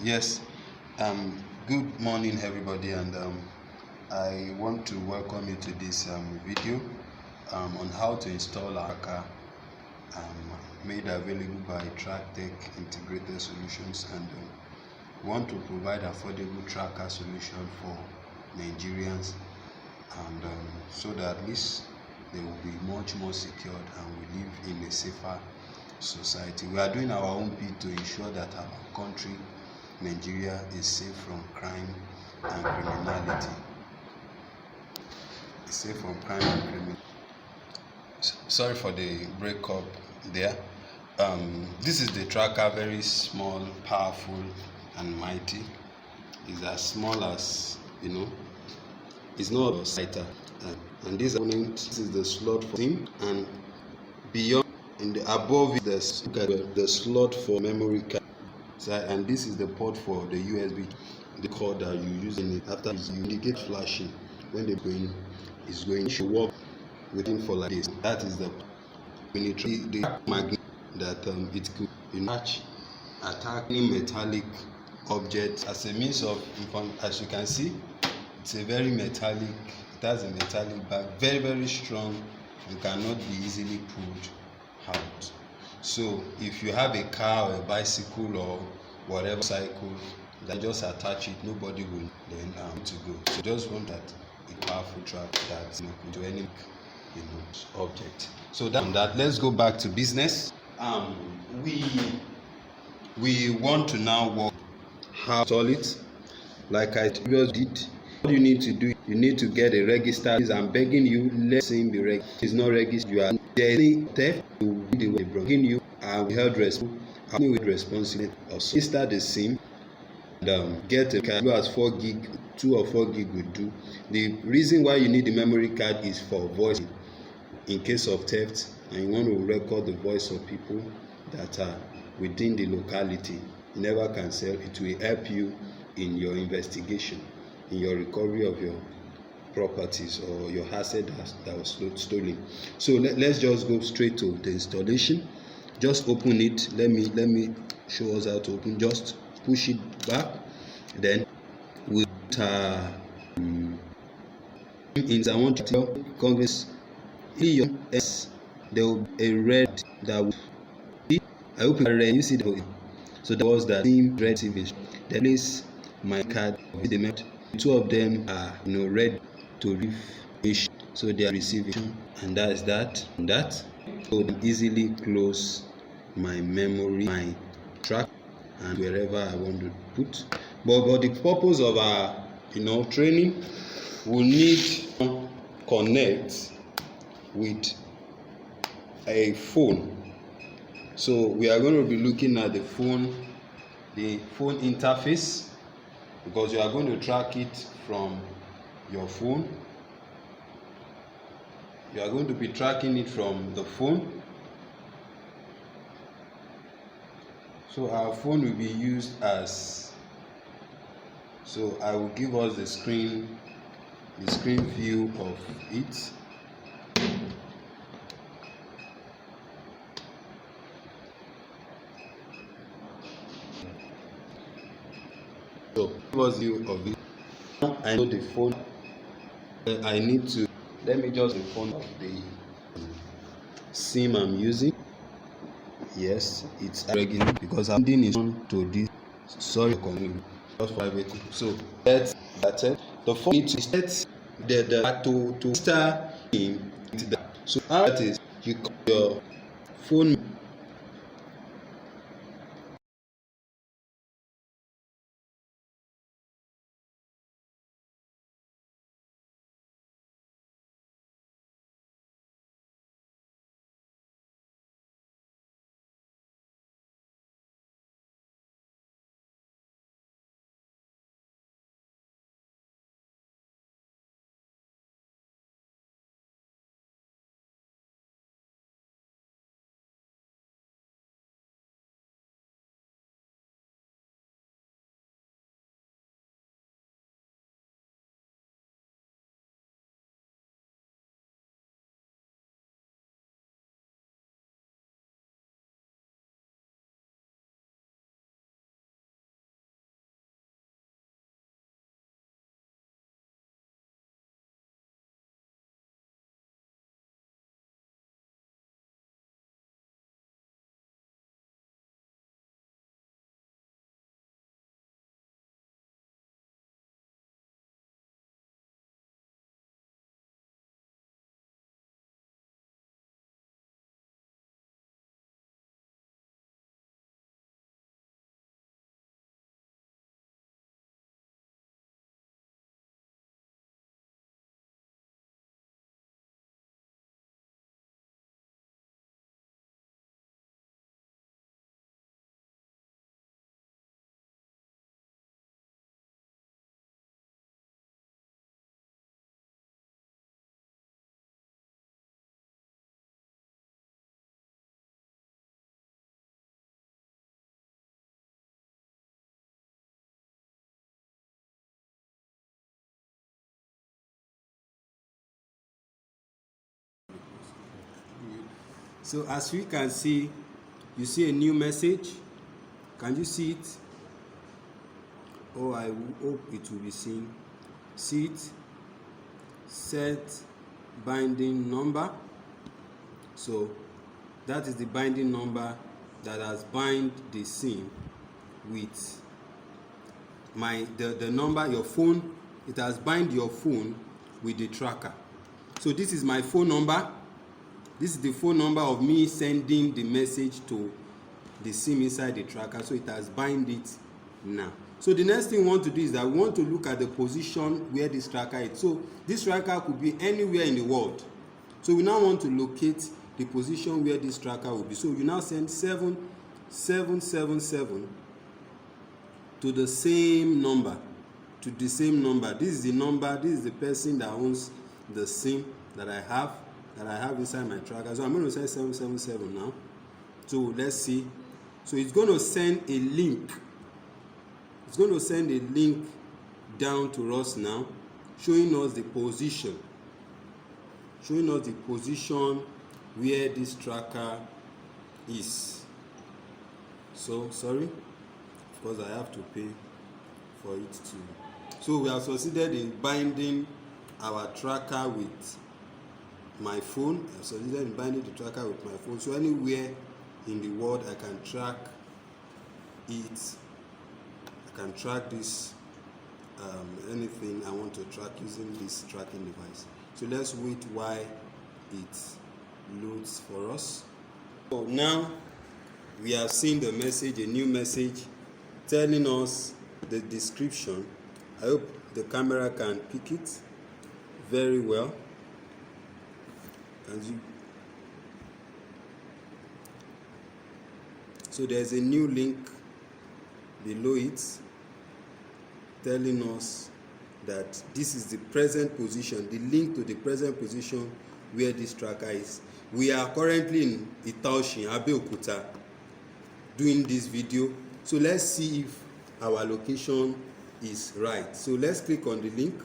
Yes, good morning, everybody, and I want to welcome you to this video on how to install our car, made available by TrackTech Integrated Solutions, and want to provide affordable tracker solution for Nigerians, and so that at least they will be much more secured and we live in a safer society. We are doing our own bit to ensure that our country, Nigeria, is safe from crime and criminality. It's safe from crime and criminality. Sorry for the breakup there. This is the tracker, very small, powerful, and mighty. It's as small as, it's not a cider. And this is the slot for him, and beyond, in the above it, the slot for memory card. So, and this is the port for the USB, the cord that you use in it. After you indicate flashing when the going is going to work within for like this. That is the military, the magnet that it could match attacking metallic objects as a means of information. As you can see, it's a very metallic. It has a metallic back, very very strong, and cannot be easily pulled out. So if you have a car or a bicycle or whatever cycle, then just attach it. Nobody will then to go. So just want that a powerful track that into any object. So that let's go back to business. We want to now work how to install it. Like I previously did. What you need to do, you need to get a register. I'm begging you, let him be registered. It's not registered. You are there any theft, you will be the way begging you and we held responsibility. Also register the SIM and get a card as 4 gig, 2 or 4 gig will do. The reason why you need the memory card is for voice in case of theft, and you want to record the voice of people that are within the locality. You never can sell. It will help you in your investigation, in your recovery of your properties or your asset that was stolen. So let's just go straight to the installation. Just open it. Let me show us how to open. Just push it back, then we I want to tell Congress there will be a red that will be, I hope you see the, so there was that same red TV. There is my card, the two of them are ready to receive, so they are receiving, and that is that. So easily close my memory, my track, and wherever I want to put. But the purpose of our training, we need to connect with a phone. So we are going to be looking at the phone interface, because you are going to track it from your phone. You are going to be tracking it from the phone. So our phone will be used as, so I will give us the screen view of it. So give us view of it. I know the phone. I need to, let me just the phone of the SIM I'm using. Yes, it's regular because I'm doing it to this. Sorry, just private. So that's it. The phone needs to set the to start in that. So that is, you call your phone So as we can see, you see a new message. Can you see it? Oh, I hope it will be seen. See it? Set binding number. So that is the binding number that has bind the SIM with the number, your phone. It has bind your phone with the tracker. So this is my phone number. This is the phone number of me sending the message to the SIM inside the tracker. So it has bind it now. So the next thing we want to do is that we want to look at the position where this tracker is. So this tracker could be anywhere in the world. So we now want to locate the position where this tracker will be. So you now send 7777 to the same number. This is the number. This is the person that owns the SIM that I have inside my tracker. So I'm going to send 777 now. So let's see. So it's going to send a link. It's going to send a link down to us now, showing us the position. Where this tracker is. So sorry, of course I have to pay for it too. So we have succeeded in binding our tracker with my phone. I've succeeded in binding the tracker with my phone. So anywhere in the world I can track it. I can track this anything I want to track using this tracking device. So let's wait while it loads for us. So now we have seen the message, a new message telling us the description. I hope the camera can pick it very well. So there's a new link below it telling us that this is the present position, the link to the present position where this tracker is. We are currently in Itaoshin, Abeokuta, doing this video. So let's see if our location is right. So let's click on the link.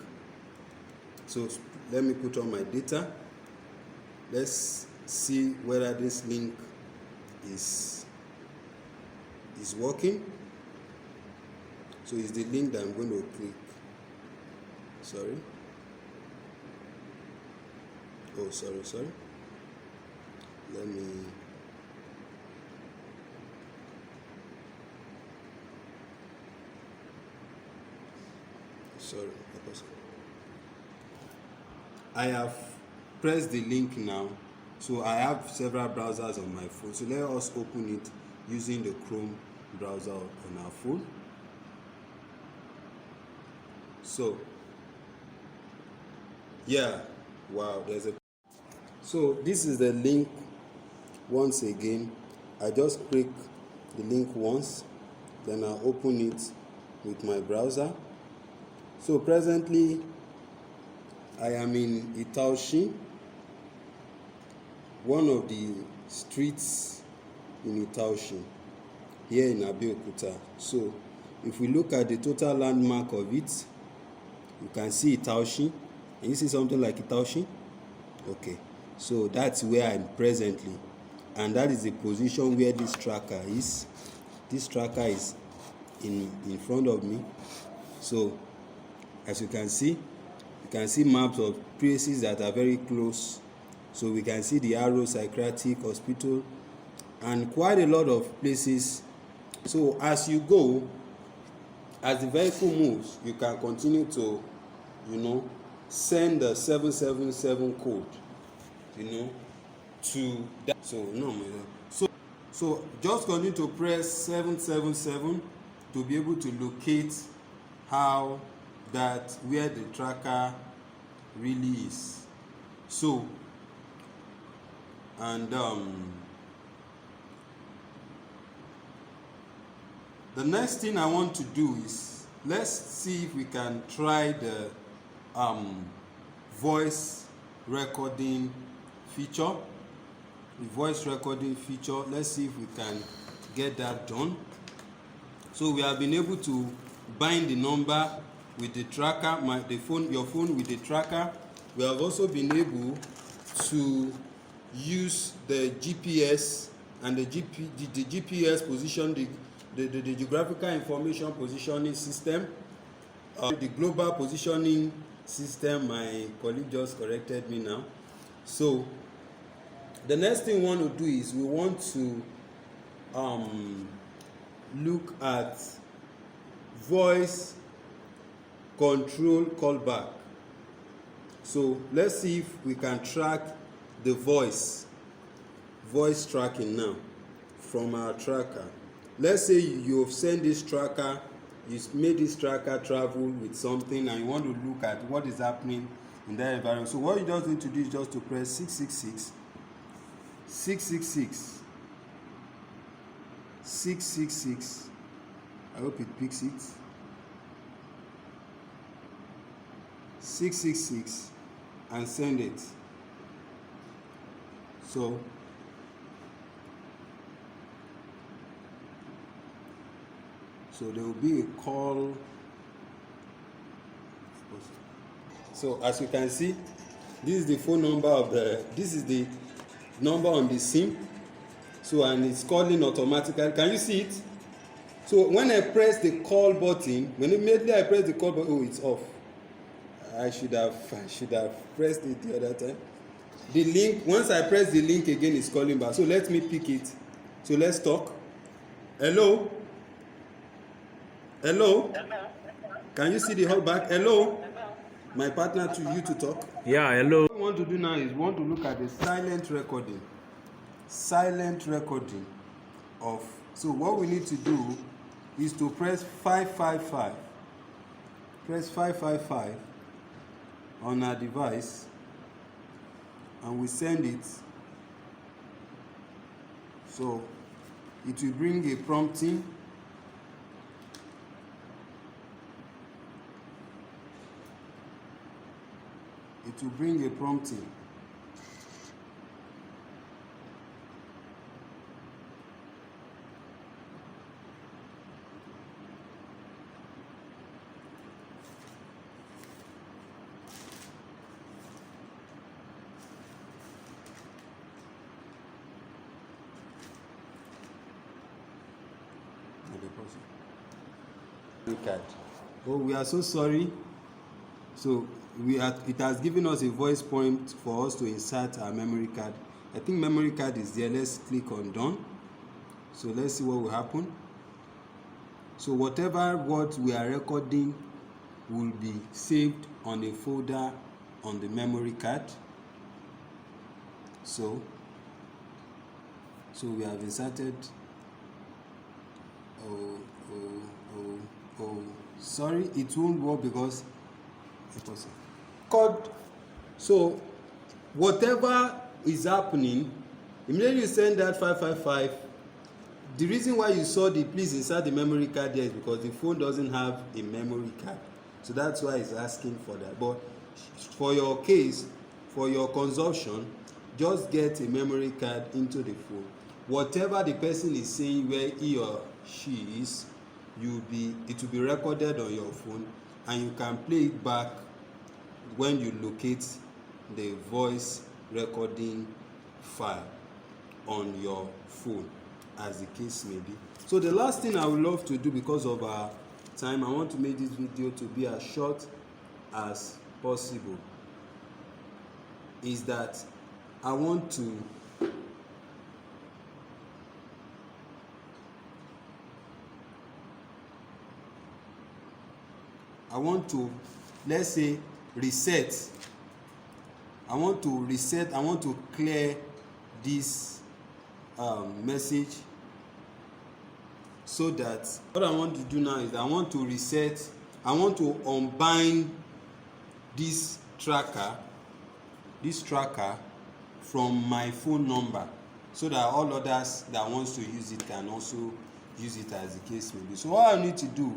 So let me put on my data. Let's see whether this link is working. So it's the link that I'm going to click. Sorry. Oh, sorry. Let me. Sorry. I have pressed the link now. So I have several browsers on my phone. So let us open it using the Chrome browser on our phone. So yeah, wow, so this is the link. Once again, I just click the link once, then I open it with my browser. So presently I am in Itaoshi, one of the streets in Itaoshi here in Abeokuta. So if we look at the total landmark of it, you can see Itaoshi. Can you see something like Itaoshi? Okay, so that's where I'm presently, and that is the position where this tracker is. This tracker is in front of me. So as you can see maps of places that are very close. So we can see the Arrow Psychiatric Hospital and quite a lot of places. So as you go, as the vehicle moves, you can continue to, send the 777 code, to that. So just continue to press 777 to be able to locate where the tracker really is. So, and the next thing I want to do is, let's see if we can try the voice recording feature. Let's see if we can get that done. So we have been able to bind the number with the tracker, your phone with the tracker. We have also been able to use the GPS and the GPS position, the geographical information positioning system, the global positioning system. My colleague just corrected me now. So the next thing we want to do is we want to look at voice control callback. So let's see if we can track the voice tracking now from our tracker. Let's say you've sent this tracker, you made this tracker travel with something, and you want to look at what is happening in that environment. So what you just need to do is just to press 666 666 666. I hope it picks it. 666 and send it. So there will be a call. So as you can see, this is the phone number of this is the number on the SIM. So, and it's calling automatically. Can you see it? So when I press the call button, when immediately I press the call button, oh, it's off. I should have pressed it the other time. The link, once I press the link again, it's calling back. So let me pick it. So let's talk. Hello? Hello? Can you see the callback? Hello? My partner to you to talk. Yeah, hello. What we want to do now is we want to look at the silent recording. Silent recording of. So what we need to do is to press 555. Press 555 on our device, and we send it. So it will bring a prompting. It will bring a prompting. Card. Oh, we are so sorry. So it has given us a voice prompt for us to insert our memory card. I think memory card is there. Let's click on done. So let's see what will happen. So whatever words we are recording will be saved on a folder on the memory card. So we have inserted. Sorry, it won't work because it was code. So whatever is happening, immediately you send that 555. The reason why you saw the please insert the memory card there is because the phone doesn't have a memory card. So that's why it's asking for that. But for your case, for your consumption, just get a memory card into the phone. Whatever the person is saying where he or she is, it will be recorded on your phone, and you can play it back when you locate the voice recording file on your phone, as the case may be. So the last thing I would love to do, because of our time, I want to make this video to be as short as possible, is that I want to let's say reset. I want to clear this message, so that what I want to do now is I want to reset. I want to unbind this tracker from my phone number, so that all others that wants to use it can also use it, as the case may be. So what I need to do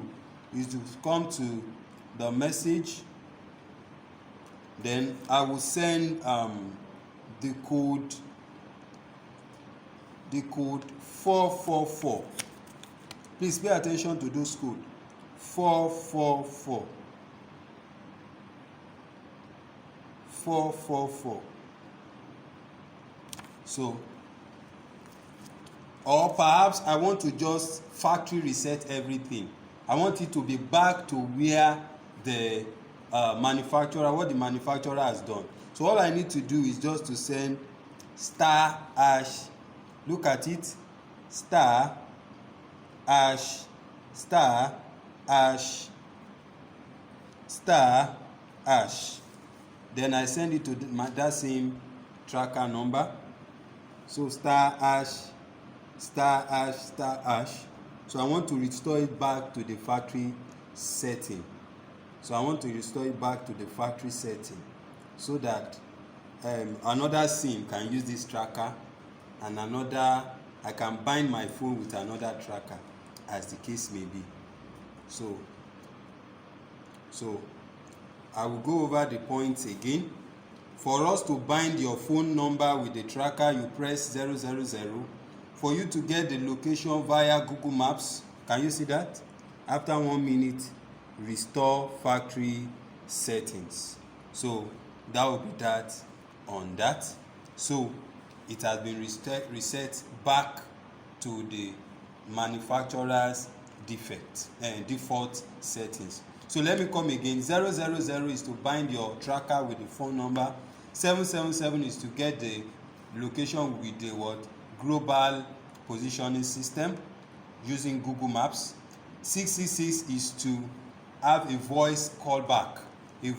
is to come to the message, then I will send the code 444. Please pay attention to those code. 444. 444. So, or perhaps I want to just factory reset everything. I want it to be back to where the manufacturer, what the manufacturer has done. So all I need to do is just to send star hash, look at it, star hash, star hash, star hash. Then I send it to that same tracker number. So star hash, star hash, star hash. So I want to restore it back to the factory setting. So I want to restore it back to the factory setting so that another SIM can use this tracker, and another, I can bind my phone with another tracker, as the case may be. So I will go over the points again. For us to bind your phone number with the tracker, you press 000. For you to get the location via Google Maps, can you see that? After 1 minute, restore factory settings. So that will be that on that. So it has been reset back to the manufacturer's default settings. So let me come again. 000 is to bind your tracker with the phone number. 777 is to get the location with the global positioning system using Google Maps. 666 is to have a voice callback in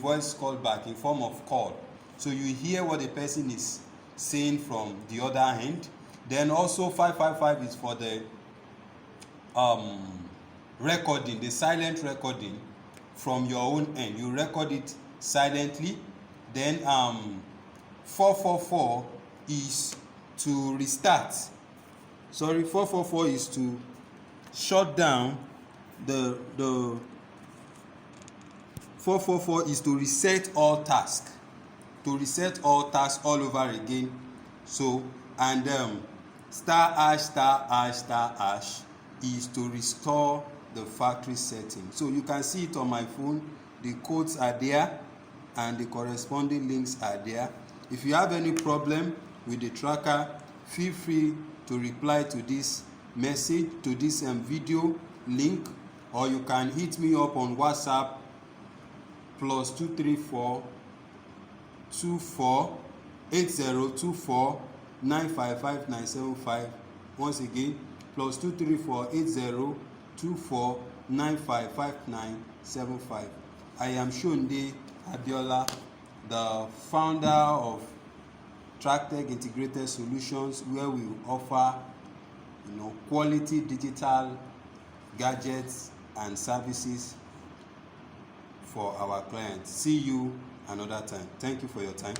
form of call, so you hear what the person is saying from the other end. Then also 555 is for the recording, the silent recording from your own end. You record it silently. Then 444 is to restart. 444 is to shut down the 444 is to reset all tasks, all over again. So, and star hash is to restore the factory setting. So you can see it on my phone. The codes are there and the corresponding links are there. If you have any problem with the tracker, feel free to reply to this message, to this video link, or you can hit me up on WhatsApp +234 24 8024 955 975. Once again, +234 8024 955 975. I am Shonde Abiola, the founder of TrackTech Integrated Solutions, where we offer quality digital gadgets and services for our clients. See you another time. Thank you for your time.